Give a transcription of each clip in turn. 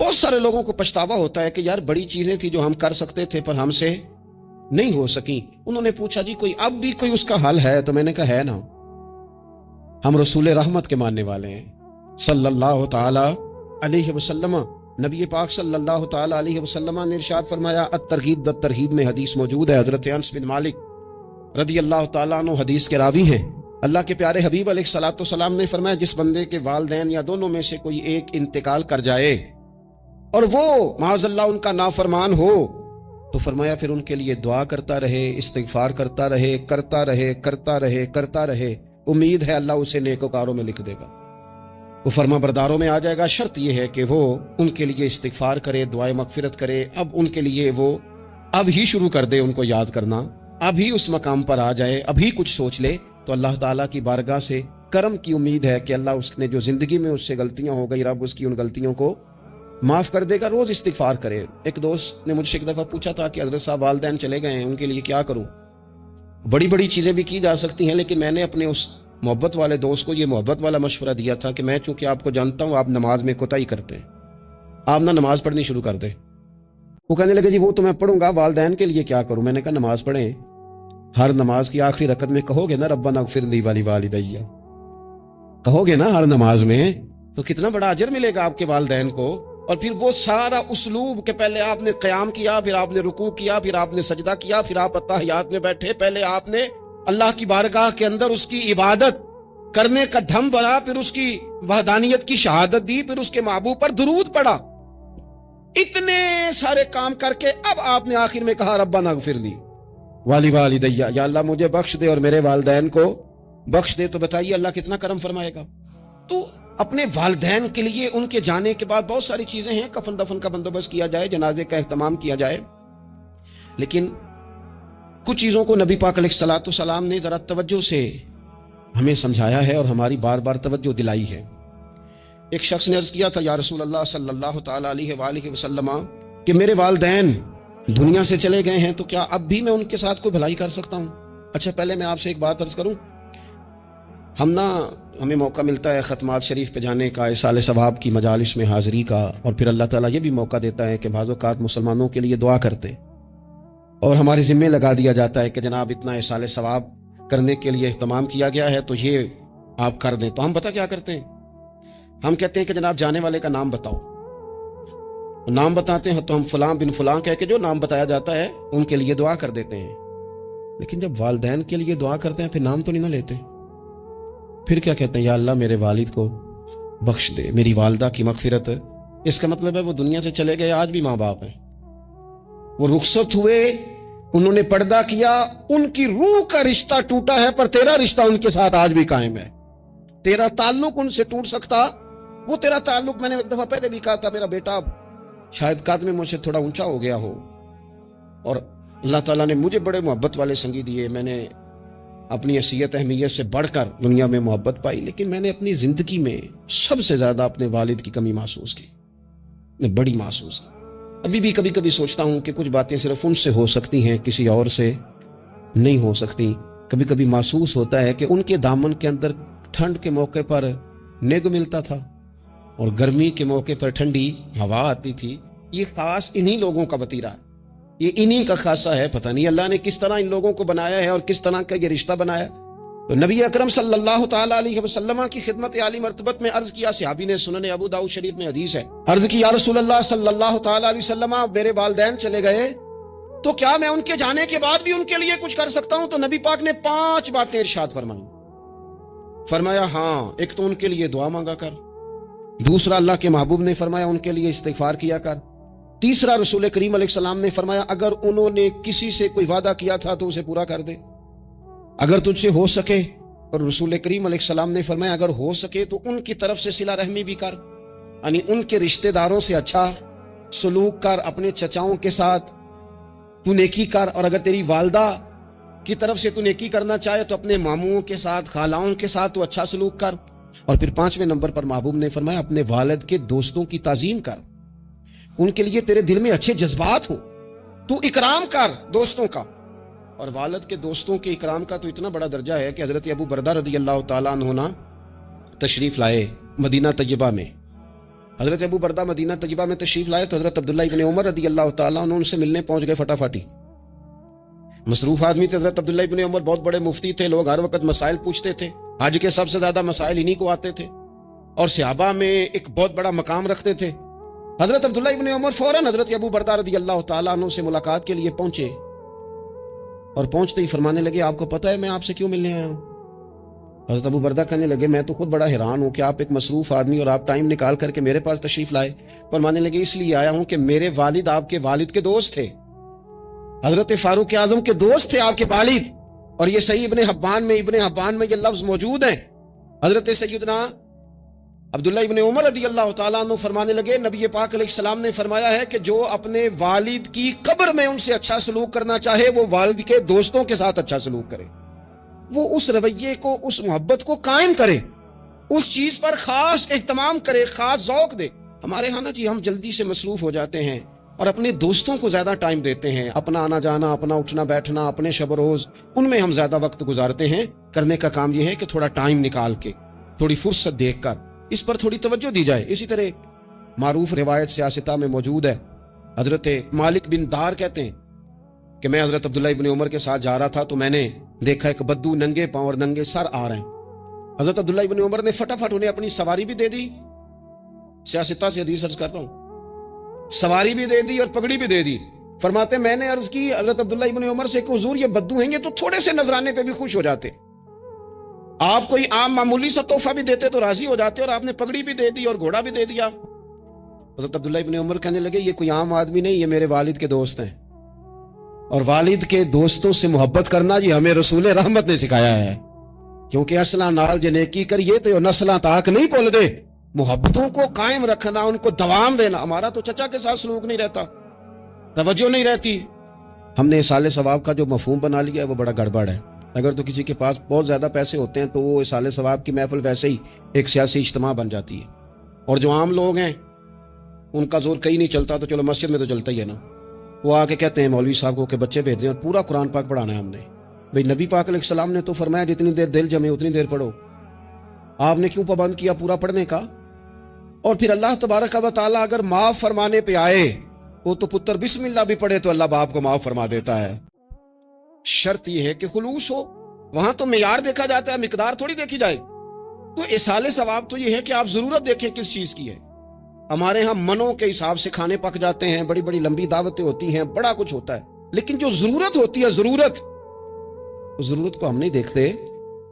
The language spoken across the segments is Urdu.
بہت سارے لوگوں کو پچھتاوا ہوتا ہے کہ یار بڑی چیزیں تھی جو ہم کر سکتے تھے پر ہم سے نہیں ہو سکی. انہوں نے پوچھا جی کوئی اب بھی کوئی اس کا حل ہے؟ تو میں نے کہا ہے نا. ہم رسول رحمت کے ماننے والے ہیں صلی اللہ تعالی علیہ وسلم. نبی پاک صلی اللہ تعالی علیہ وسلم نے ارشاد فرمایا، الترغیب بالترہیب میں حدیث موجود ہے. حضرت انس بن مالک رضی اللہ تعالیٰ عنہ حدیث کے راوی ہیں. اللہ کے پیارے حبیب علیہ الصلوۃ والسلام نے فرمایا، جس بندے کے والدین یا دونوں میں سے کوئی ایک انتقال کر جائے اور وہ معاذ اللہ ان کا نافرمان ہو، تو فرمایا پھر ان کے لیے دعا کرتا رہے، استغفار کرتا رہے، کرتا رہے، کرتا رہے، کرتا رہے. امید ہے اللہ اسے نیکوکاروں میں لکھ دے گا، وہ فرما برداروں میں آ جائے گا. شرط یہ ہے کہ وہ ان کے لیے استغفار کرے، دعائے مغفرت کرے. اب ان کے لیے وہ اب ہی شروع کر دے ان کو یاد کرنا، اب ہی اس مقام پر آ جائے، ابھی کچھ سوچ لے، تو اللہ تعالیٰ کی بارگاہ سے کرم کی امید ہے کہ اللہ اس نے جو زندگی میں اس سے غلطیاں ہو گئی، رب اس کی ان غلطیوں کو معاف کر دے گا. روز استغفار کرے. ایک دوست نے مجھ سے ایک دفعہ پوچھا تھا کہ حضرت صاحب والدین چلے گئے ہیں، ان کے لیے کیا کروں؟ بڑی بڑی چیزیں بھی کی جا سکتی ہیں، لیکن میں نے اپنے اس محبت والے دوست کو یہ محبت والا مشورہ دیا تھا کہ میں چونکہ آپ کو جانتا ہوں آپ نماز میں کوتاہی کرتے ہیں، آپ نہ نماز پڑھنی شروع کر دیں. وہ کہنے لگے جی وہ تو میں پڑھوں گا، والدین کے لیے کیا کروں؟ میں نے کہا نماز پڑھیں. ہر نماز کی آخری رکعت میں کہو گے نا ربنا اغفر لی ولوالدی، کہو گے نا ہر نماز میں، تو کتنا بڑا اجر ملے گا آپ کے والدین کو. اور پھر وہ سارا اسلوب کہ پہلے آپ نے قیام کیا، پھر آپ نے رکوع کیا، پھر آپ نے سجدہ کیا، پھر آپ اتحیات میں بیٹھے، پہلے آپ نے اللہ کی بارگاہ کے اندر اس کی عبادت کرنے کا دھم بنا، پھر اس کی وحدانیت کی شہادت دی، پھر اس کے محبوب پر درود پڑھا. اتنے سارے کام کر کے اب آپ نے آخر میں کہا ربنا اغفر لی ولوالدی، یا اللہ مجھے بخش دے اور میرے والدین کو بخش دے. تو بتائیے اللہ کتنا کرم فرمائے گا. تو اپنے والدین کے لیے ان کے جانے کے بعد بہت ساری چیزیں ہیں، کفن دفن کا بندوبست کیا جائے، جنازے کا اہتمام کیا جائے، لیکن کچھ چیزوں کو نبی پاک علیہ الصلوۃ والسلام نے ذرا توجہ سے ہمیں سمجھایا ہے اور ہماری بار بار توجہ دلائی ہے. ایک شخص نے عرض کیا تھا یا رسول اللہ صلی اللہ تعالی علیہ وآلہ وسلم کہ میرے والدین دنیا سے چلے گئے ہیں، تو کیا اب بھی میں ان کے ساتھ کوئی بھلائی کر سکتا ہوں؟ اچھا پہلے میں آپ سے ایک بات عرض کروں، ہمیں موقع ملتا ہے ختمات شریف پہ جانے کا، اصال ثواب کی مجالس میں حاضری کا، اور پھر اللہ تعالیٰ یہ بھی موقع دیتا ہے کہ بعض اوقات مسلمانوں کے لیے دعا کرتے اور ہمارے ذمے لگا دیا جاتا ہے کہ جناب اتنا اصال ثواب کرنے کے لیے اہتمام کیا گیا ہے تو یہ آپ کر دیں. تو ہم پتہ کیا کرتے ہیں، ہم کہتے ہیں کہ جناب جانے والے کا نام بتاؤ. نام بتاتے ہیں تو ہم فلاں بن فلاں کہہ کے جو نام بتایا جاتا ہے ان کے لیے دعا کر دیتے ہیں. لیکن جب والدین کے لیے دعا کرتے ہیں پھر نام تو نہیں نہ لیتے، پھر کیا کہتے ہیں یا اللہ میرے والد کو بخش دے، میری والدہ کی مغفرت. اس کا مطلب ہے وہ دنیا سے چلے گئے، آج بھی ماں باپ ہیں، وہ رخصت ہوئے، انہوں نے پردہ کیا، ان کی روح کا رشتہ ٹوٹا ہے، پر تیرا رشتہ ان کے ساتھ آج بھی قائم ہے. تیرا تعلق ان سے ٹوٹ سکتا، وہ تیرا تعلق، میں نے ایک دفعہ پہلے بھی کہا تھا، میرا بیٹا شاید قد میں مجھ سے تھوڑا اونچا ہو گیا ہو، اور اللہ تعالیٰ نے مجھے بڑے محبت والے سنگی دیے، میں نے اپنی حیثیت اہمیت سے بڑھ کر دنیا میں محبت پائی، لیکن میں نے اپنی زندگی میں سب سے زیادہ اپنے والد کی کمی محسوس کی، میں بڑی محسوس کی. ابھی بھی کبھی کبھی سوچتا ہوں کہ کچھ باتیں صرف ان سے ہو سکتی ہیں، کسی اور سے نہیں ہو سکتی. کبھی کبھی محسوس ہوتا ہے کہ ان کے دامن کے اندر ٹھنڈ کے موقع پر نگ ملتا تھا اور گرمی کے موقع پر ٹھنڈی ہوا آتی تھی. یہ خاص انہی لوگوں کا وتیرہ ہے، یہ انہی کا خاصہ ہے. پتہ نہیں اللہ نے کس طرح ان لوگوں کو بنایا ہے اور کس طرح کا یہ رشتہ بنایا. تو نبی اکرم صلی اللہ تعالی علیہ وسلم کی خدمت عالی مرتبت میں عرض کیا، صحابی نے سنن ابو داؤد شریف میں حدیث ہے، عرض کی یا رسول اللہ صلی اللہ تعالی علیہ وسلم میرے والدین چلے گئے تو کیا میں ان کے جانے کے بعد بھی ان کے لیے کچھ کر سکتا ہوں؟ تو نبی پاک نے 5 باتیں ارشاد فرمائیں. فرمایا ہاں، ایک تو ان کے لیے دعا مانگا کر، دوسرا اللہ کے محبوب نے فرمایا ان کے لیے استغفار کیا کر، تیسرا رسول کریم علیہ السلام نے فرمایا اگر انہوں نے کسی سے کوئی وعدہ کیا تھا تو اسے پورا کر دے اگر تجھ سے ہو سکے. اور رسول کریم علیہ السلام نے فرمایا اگر ہو سکے تو ان کی طرف سے صلہ رحمی بھی کر، یعنی ان کے رشتہ داروں سے اچھا سلوک کر، اپنے چچاؤں کے ساتھ تو نیکی کر، اور اگر تیری والدہ کی طرف سے تو نیکی کرنا چاہے تو اپنے ماموں کے ساتھ، خالاؤں کے ساتھ تو اچھا سلوک کر. اور پھر 5ویں نمبر پر محبوب نے فرمایا اپنے والد کے دوستوں کی تعظیم کر، ان کے لیے تیرے دل میں اچھے جذبات ہوں، تو اکرام کر دوستوں کا. اور والد کے دوستوں کے اکرام کا تو اتنا بڑا درجہ ہے کہ حضرت ابو بردہ رضی اللہ تعالیٰ عنہ تشریف لائے مدینہ طیبہ میں، حضرت ابو بردہ مدینہ طیبہ میں تشریف لائے تو حضرت عبداللہ ابن عمر رضی اللہ تعالیٰ عنہ ان سے ملنے پہنچ گئے فٹافٹی. مصروف آدمی تھے حضرت عبداللہ ابن عمر, بہت بڑے مفتی تھے, لوگ ہر وقت مسائل پوچھتے تھے, حج کے سب سے زیادہ مسائل انہی کو آتے تھے اور صحابہ میں ایک بہت بڑا مقام رکھتے تھے. حضرت عبداللہ ابن عمر فوراً حضرت ابو بردہ رضی اللہ تعالیٰ عنہ سے ملاقات کے لیے پہنچے اور پہنچتے ہی فرمانے لگے, آپ کو پتہ ہے میں آپ سے کیوں ملنے آیا ہوں؟ حضرت ابو بردہ کہنے لگے, میں تو خود بڑا حیران ہوں کہ آپ ایک مصروف آدمی اور آپ ٹائم نکال کر کے میرے پاس تشریف لائے. فرمانے لگے, اس لیے آیا ہوں کہ میرے والد آپ کے والد کے دوست تھے, حضرت فاروق اعظم کے دوست تھے آپ کے والد. اور یہ صحیح ابن حبان میں یہ لفظ موجود ہیں. حضرت سیدنا عبداللہ ابن عمر رضی اللہ تعالیٰ عنہ فرمانے لگے, نبی پاک علیہ السلام نے فرمایا ہے کہ جو اپنے والد کی قبر میں ان سے اچھا سلوک کرنا چاہے وہ والد کے دوستوں کے ساتھ اچھا سلوک کرے, وہ اس رویے کو, اس محبت کو قائم کرے, اس چیز پر خاص اہتمام کرے, خاص ذوق دے. ہمارے ہاں نا جی ہم جلدی سے مصروف ہو جاتے ہیں اور اپنے دوستوں کو زیادہ ٹائم دیتے ہیں, اپنا آنا جانا, اپنا اٹھنا بیٹھنا, اپنے شب و روز ان میں ہم زیادہ وقت گزارتے ہیں. کرنے کا کام یہ ہے کہ تھوڑا ٹائم نکال کے, تھوڑی فرصت دیکھ کر اس پر تھوڑی توجہ دی جائے. اسی طرح معروف روایت سیاستہ میں موجود ہے, حضرت مالک بن دار کہتے ہیں کہ میں حضرت عبداللہ ابن عمر کے ساتھ جا رہا تھا تو میں نے دیکھا ایک بدو ننگے پاؤں اور ننگے سر آ رہے ہیں. حضرت عبداللہ ابن عمر نے فٹافٹ انہیں اپنی سواری بھی دے دی, سیاستہ سے حدیث عرض کر رہا ہوں, سواری بھی دے دی اور پگڑی بھی دے دی. فرماتے میں نے عرض کی حضرت عبداللہ ابن عمر سے کہ حضور یہ بدو ہیں, یہ تو تھوڑے سے نذرانے پہ بھی خوش ہو جاتے, آپ کوئی عام معمولی سا تحفہ بھی دیتے تو راضی ہو جاتے, اور آپ نے پگڑی بھی دے دی اور گھوڑا بھی دے دیا. حضرت عبداللہ ابن عمر کہنے لگے, یہ کوئی عام آدمی نہیں, یہ میرے والد کے دوست ہیں, اور والد کے دوستوں سے محبت کرنا یہ ہمیں رسول رحمت نے سکھایا ہے, کیونکہ اصلاں نال جے نیکی کریے تو نسلاں تاک نہیں بھول دے. محبتوں کو قائم رکھنا, ان کو دوام دینا. ہمارا تو چچا کے ساتھ سلوک نہیں رہتا, توجہ نہیں رہتی. ہم نے اصال ثواب کا جو مفہوم بنا لیا ہے وہ بڑا گڑبڑ ہے. اگر تو کسی کے پاس بہت زیادہ پیسے ہوتے ہیں تو وہ اصال ثواب کی محفل ویسے ہی ایک سیاسی اجتماع بن جاتی ہے, اور جو عام لوگ ہیں ان کا زور کہیں نہیں چلتا, تو چلو مسجد میں تو چلتا ہی ہے نا. وہ آ کے کہتے ہیں مولوی صاحب کو کہ بچے بھیج دیں اور پورا قرآن پاک پڑھانا ہے ہم نے. بھئی نبی پاک علیہ السلام نے تو فرمایا جتنی دیر دل جمے اتنی دیر پڑھو, آپ نے کیوں پابند کیا پورا پڑھنے کا؟ اور پھر اللہ تبارک و تعالیٰ اگر معاف فرمانے پہ آئے, وہ تو پتر بسم اللہ بھی پڑھے تو اللہ باپ کو معاف فرما دیتا ہے. شرط یہ ہے کہ خلوص ہو, وہاں تو معیار دیکھا جاتا ہے, مقدار تھوڑی دیکھی جائے. تو اصال ثواب تو یہ ہے کہ آپ ضرورت دیکھیں کس چیز کی ہے. ہمارے ہاں منوں کے حساب سے کھانے پک جاتے ہیں, بڑی بڑی لمبی دعوتیں ہوتی ہیں, بڑا کچھ ہوتا ہے, لیکن جو ضرورت ہوتی ہے, ضرورت کو ہم نہیں دیکھتے.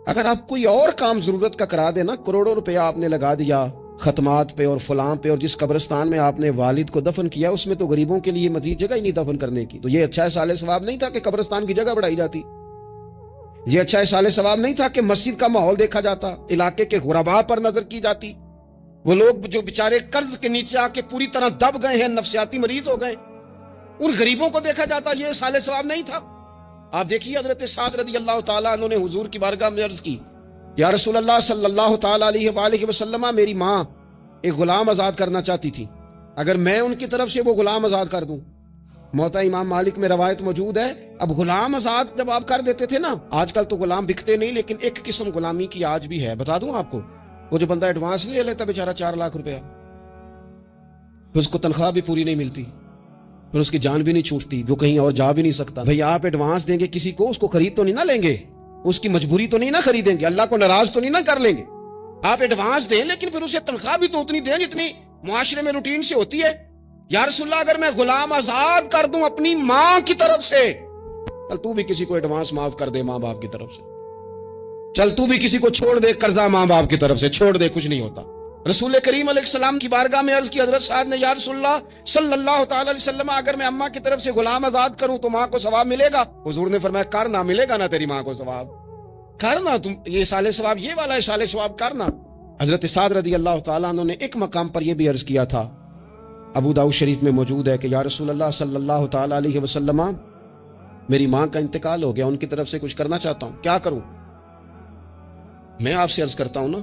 اگر آپ کوئی اور کام ضرورت کا کرا دے نا, کروڑوں روپیہ آپ نے لگا دیا ختمات پہ اور فلاں پہ, اور جس قبرستان میں آپ نے والد کو دفن کیا اس میں تو غریبوں کے لیے مزید جگہ ہی نہیں دفن کرنے کی, تو یہ اچھا اصال ثواب نہیں تھا کہ قبرستان کی جگہ بڑھائی جاتی. یہ اچھا اصال ثواب نہیں تھا کہ مسجد کا ماحول دیکھا جاتا, علاقے کے غرباء پر نظر کی جاتی. وہ لوگ جو بیچارے قرض کے نیچے آ کے پوری طرح دب گئے ہیں, نفسیاتی مریض ہو گئے, ان غریبوں کو دیکھا جاتا. یہ اصال ثواب نہیں تھا. آپ دیکھیے حضرت سعد رضی اللہ تعالیٰ عنہ نے حضور کی بارگاہ میں عرض کی, یا رسول اللہ صلی اللہ تعالیٰ علیہ وآلہ وسلم, میری ماں ایک غلام آزاد کرنا چاہتی تھی, اگر میں ان کی طرف سے وہ غلام آزاد کر دوں. موطا امام مالک میں روایت موجود ہے, اب غلام آزاد جب آپ کر دیتے تھے نا, آج کل تو غلام بکتے نہیں, لیکن ایک قسم غلامی کی آج بھی ہے, بتا دوں آپ کو. وہ جو بندہ ایڈوانس لے لیتا بیچارہ 4 لاکھ روپیہ, پھر اس کو تنخواہ بھی پوری نہیں ملتی, پھر اس کی جان بھی نہیں چھوٹتی, وہ کہیں اور جا بھی نہیں سکتا. بھئی آپ ایڈوانس دیں گے کسی کو, اس کو خرید تو نہیں نہ لیں گے, اس کی مجبوری تو نہیں نہ خریدیں گے, اللہ کو ناراض تو نہیں نہ کر لیں گے. آپ ایڈوانس دیں لیکن پھر اسے تنخواہ بھی تو اتنی دیں جتنی معاشرے میں روٹین سے ہوتی ہے. یا رسول اللہ اگر میں غلام آزاد کر دوں اپنی ماں کی طرف سے, چل تو بھی کسی کو ایڈوانس معاف کر دے ماں باپ کی طرف سے, چل تو بھی کسی کو چھوڑ دے قرضہ ماں باپ کی طرف سے چھوڑ دے, کچھ نہیں ہوتا. رسول کریم علیہ السلام کی بارگاہ میں عرض کی حضرت سعد نے, یا رسول اللہ صلی اللہ تعالی علیہ وسلم, اگر میں اماں کی طرف سے غلام آزاد کروں تو ماں کو ثواب ملے گا؟ حضور نے فرمایا کرنا, ملے گا نا تیری ماں کو ثواب, کرنا تم یہ اصال ثواب, یہ والا اصال ثواب کرنا. حضرت سعد رضی اللہ تعالیٰ عنہ نے ایک مقام پر یہ بھی عرض کیا تھا, ابو داؤد شریف میں موجود ہے, کہ یا رسول اللہ صلی اللہ تعالیٰ علیہ وسلم, میری ماں کا انتقال ہو گیا, ان کی طرف سے کچھ کرنا چاہتا ہوں, کیا کروں؟ میں آپ سے عرض کرتا ہوں نا,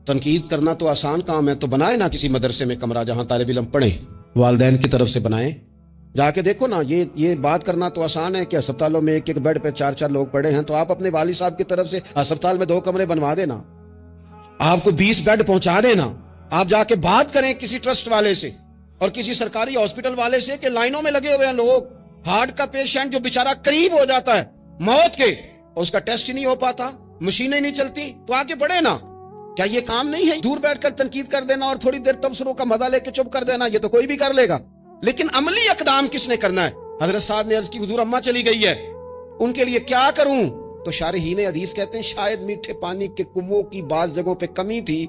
تنقید کرنا تو آسان کام ہے, تو بنائے نا کسی مدرسے میں کمرہ جہاں طالب علم پڑھیں, والدین کی طرف سے بنائیں, جا کے دیکھو نا. یہ بات کرنا تو آسان ہے کہ اسپتالوں میں ایک بیڈ پہ 4 لوگ پڑے ہیں, تو آپ اپنے والد صاحب کی طرف سے اسپتال میں 2 کمرے بنوا دینا, آپ کو 20 بیڈ پہنچا دینا, آپ جا کے بات کریں کسی ٹرسٹ والے سے اور کسی سرکاری ہاسپٹل والے سے کہ لائنوں میں لگے ہوئے ہیں لوگ، ہارٹ کا پیشنٹ جو بیچارہ قریب ہو جاتا ہے موت کے اور اس کا ٹیسٹ ہی نہیں ہو پاتا، مشینیں نہیں چلتی، تو آگے بڑھے نا۔ کیا یہ کام نہیں ہے دور بیٹھ کر تنقید کر دینا اور تھوڑی دیر تبصروں کا مزہ لے کے چپ کر دینا؟ یہ تو کوئی بھی کر لے گا، لیکن عملی اقدام کس نے کرنا ہے؟ حضرت سعد نے عرض کی حضور اماں چلی گئی ہے، ان کے لیے کیا کروں؟ تو شارحین حدیث کہتے ہیں شاید میٹھے پانی کے کنووں کی بعض جگہوں پہ کمی تھی،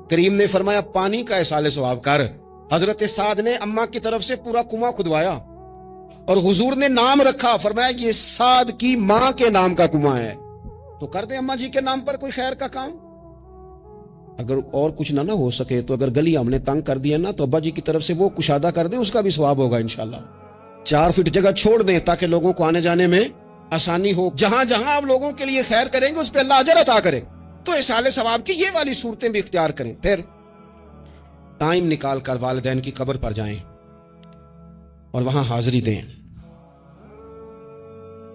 کریم نے فرمایا پانی کا احسال ثواب کر۔ حضرت سعد نے اماں کی طرف سے پورا کنواں کھدوایا اور حضور نے نام رکھا، فرمایا یہ سعد کی ماں کے نام کا کنواں ہے، تو کر دیں اماں جی کے نام پر کوئی خیر کا کام۔ اگر اور کچھ نہ ہو سکے تو اگر گلی ہم نے تنگ کر دیا نا تو ابا جی کی طرف سے وہ کشادہ کر دیں، اس کا بھی ثواب ہوگا انشاءاللہ۔ 4 فٹ جگہ چھوڑ دیں تاکہ لوگوں کو آنے جانے میں آسانی ہو، جہاں جہاں آپ لوگوں کے لیے خیر کریں گے اس پہ اللہ اجر عطا کرے، تو احسال ثواب کی یہ والی صورتیں بھی اختیار کریں۔ پھر ٹائم نکال کر والدین کی قبر پر جائیں اور وہاں حاضری دیں۔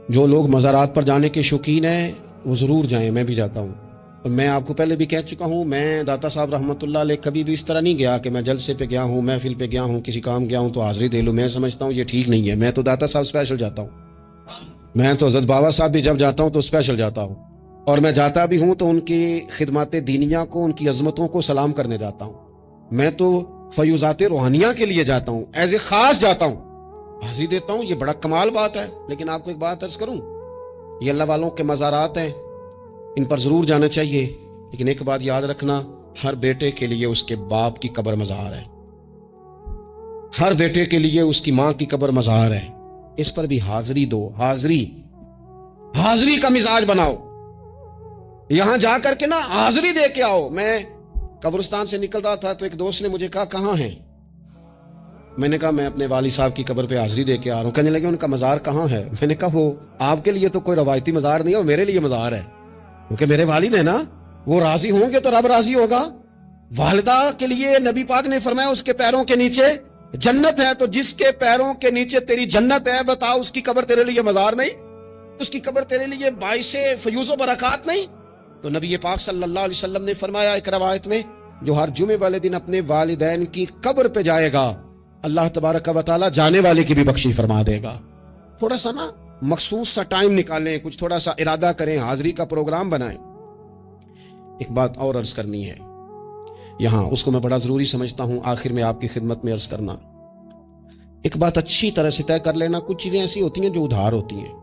جو لوگ مزارات پر جانے کے شوقین ہیں وہ ضرور جائیں، میں بھی جاتا ہوں، اور میں آپ کو پہلے بھی کہہ چکا ہوں، میں داتا صاحب رحمۃ اللہ علیہ کبھی بھی اس طرح نہیں گیا کہ میں جلسے پہ گیا ہوں، محفل پہ گیا ہوں، کسی کام گیا ہوں تو حاضری دے لوں۔ میں سمجھتا ہوں یہ ٹھیک نہیں ہے، میں تو داتا صاحب اسپیشل جاتا ہوں، میں تو حضرت بابا صاحب بھی جب جاتا ہوں تو اسپیشل جاتا ہوں، اور میں جاتا بھی ہوں تو ان کی خدمات دینیہ کو، ان کی عظمتوں کو سلام کرنے جاتا ہوں۔ میں تو فیوزات روحانیہ کے لیے جاتا ہوں، ایز اے خاص جاتا ہوں، حاضری دیتا ہوں، یہ بڑا کمال بات ہے۔ لیکن آپ کو ایک بات عرض کروں، یہ اللہ والوں کے مزارات ہیں، ان پر ضرور جانا چاہیے، لیکن ایک بات یاد رکھنا، ہر بیٹے کے لیے اس کے باپ کی قبر مزار ہے، ہر بیٹے کے لیے اس کی ماں کی قبر مزار ہے، اس پر بھی حاضری دو۔ حاضری کا مزاج بناؤ، یہاں جا کر کے نا حاضری دے کے آؤ۔ میں قبرستان سے نکل رہا تھا تو ایک دوست نے مجھے کہا کہاں ہیں؟ میں نے کہا میں اپنے والد صاحب کی قبر پہ حاضری دے کے آ رہا ہوں۔ کہنے لگے ان کا مزار کہاں ہے؟ میں نے کہا وہ آپ کے لیے تو کوئی روایتی مزار نہیں ہے، وہ میرے لیے مزار ہے، کیونکہ میرے والد ہیں نا، وہ راضی ہوں گے تو رب راضی ہوگا۔ والدہ کے لیے نبی پاک نے فرمایا اس کے پیروں کے نیچے جنت ہے، تو جس کے پیروں کے نیچے تیری جنت ہے، بتا اس کی قبر تیرے لیے مزار نہیں؟ اس کی قبر تیرے لیے باعث فیوز و برکات نہیں؟ تو نبی پاک صلی اللہ علیہ وسلم نے فرمایا ایک روایت میں، جو ہر جمعے والے دن اپنے والدین کی قبر پہ جائے گا اللہ تبارک و تعالی جانے والے کی بھی بخشش فرما دے گا۔ تھوڑا سا نا مخصوص سا ٹائم نکالیں، کچھ تھوڑا سا ارادہ کریں، حاضری کا پروگرام بنائیں۔ ایک بات اور عرض کرنی ہے یہاں، اس کو میں بڑا ضروری سمجھتا ہوں آخر میں آپ کی خدمت میں عرض کرنا۔ ایک بات اچھی طرح سے طے کر لینا، کچھ چیزیں ایسی ہوتی ہیں جو ادھار ہوتی ہیں،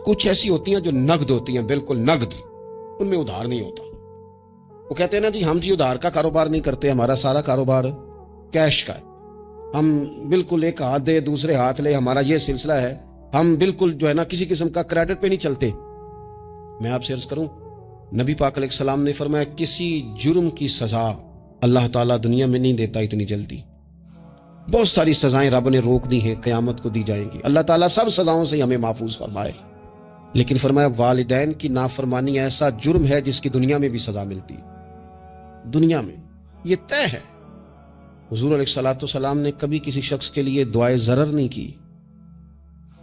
کچھ ایسی ہوتی ہیں جو نقد ہوتی ہیں، بالکل نقد، ان میں ادھار نہیں ہوتا۔ وہ کہتے ہیں نا جی ہم جی ادھار کا کاروبار نہیں کرتے، ہمارا سارا کاروبار کیش کا ہے، ہم بالکل ایک ہاتھ دے دوسرے ہاتھ لے، ہمارا یہ سلسلہ ہے، ہم بالکل جو ہے نا کسی قسم کا کریڈٹ پہ نہیں چلتے۔ میں آپ سے عرض کروں، نبی پاک علیہ السلام نے فرمایا کسی جرم کی سزا اللہ تعالیٰ دنیا میں نہیں دیتا اتنی جلدی، بہت ساری سزائیں رب نے روک دی ہیں، قیامت کو دی جائیں گی، اللہ تعالیٰ سب سزاؤں سے ہمیں محفوظ فرمائے۔ لیکن فرمایا والدین کی نافرمانی ایسا جرم ہے جس کی دنیا میں بھی سزا ملتی ہے، دنیا میں یہ طے ہے۔ حضور علیہ السلام نے کبھی کسی شخص کے لیے دعائے ضرر نہیں کی،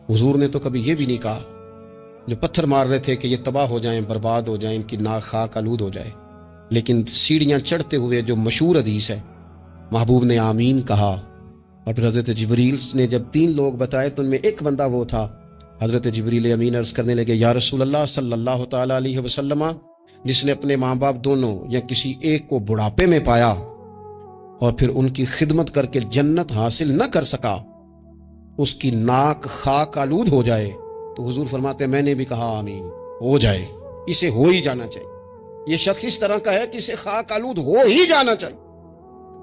حضور نے تو کبھی یہ بھی نہیں کہا، جو پتھر مار رہے تھے کہ یہ تباہ ہو جائیں، برباد ہو جائیں، ان کی ناک خاک آلود ہو جائے، لیکن سیڑھیاں چڑھتے ہوئے جو مشہور حدیث ہے، محبوب نے آمین کہا، اور پھر حضرت جبریل نے جب 3 لوگ بتائے تو ان میں ایک بندہ وہ تھا، حضرت جبریل امین عرض کرنے لگے یا رسول اللہ صلی اللہ تعالیٰ علیہ وسلم، جس نے اپنے ماں باپ دونوں یا کسی ایک کو بڑھاپے میں پایا اور پھر ان کی خدمت کر کے جنت حاصل نہ کر سکا، اس کی ناک خاک آلود ہو جائے، تو حضور فرماتے ہیں میں نے بھی کہا آمین، ہو جائے، اسے ہو ہی جانا چاہیے، یہ شخص اس طرح کا ہے کہ اسے خاک آلود ہو ہی جانا چاہیے۔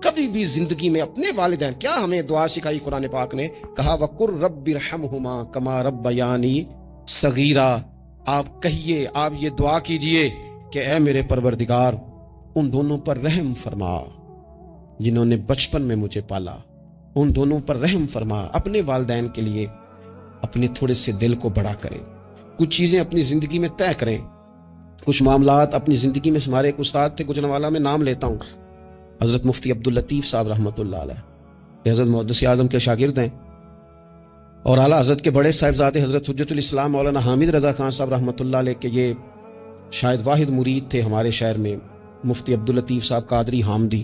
کبھی بھی زندگی میں اپنے والدین، کیا ہمیں دعا سکھائی قرآن پاک نے، کہا وَقُلْ رَبِّ ارْحَمْهُمَا كَمَا رَبَّيَانِي صَغِيرًا، آپ کہیے، آپ یہ دعا کیجئے کہ اے میرے پروردگار ان دونوں پر رحم فرما جنہوں نے بچپن میں مجھے پالا، ان دونوں پر رحم فرما۔ اپنے والدین کے لیے اپنے تھوڑے سے دل کو بڑا کریں، کچھ چیزیں اپنی زندگی میں طے کریں، کچھ معاملات اپنی زندگی میں۔ ہمارے ایک استاد تھے گجرانوالہ میں، نام لیتا ہوں، حضرت مفتی عبداللطیف صاحب رحمۃ اللہ علیہ، حضرت محدث اعظم کے شاگرد ہیں، اور اعلیٰ حضرت کے بڑے صاحبزادے حضرت حجت الاسلام مولانا حامد رضا خان صاحب رحمۃ اللہ علیہ کے یہ شاید واحد مرید تھے ہمارے شہر میں، مفتی عبداللطیف صاحب قادری حامدی،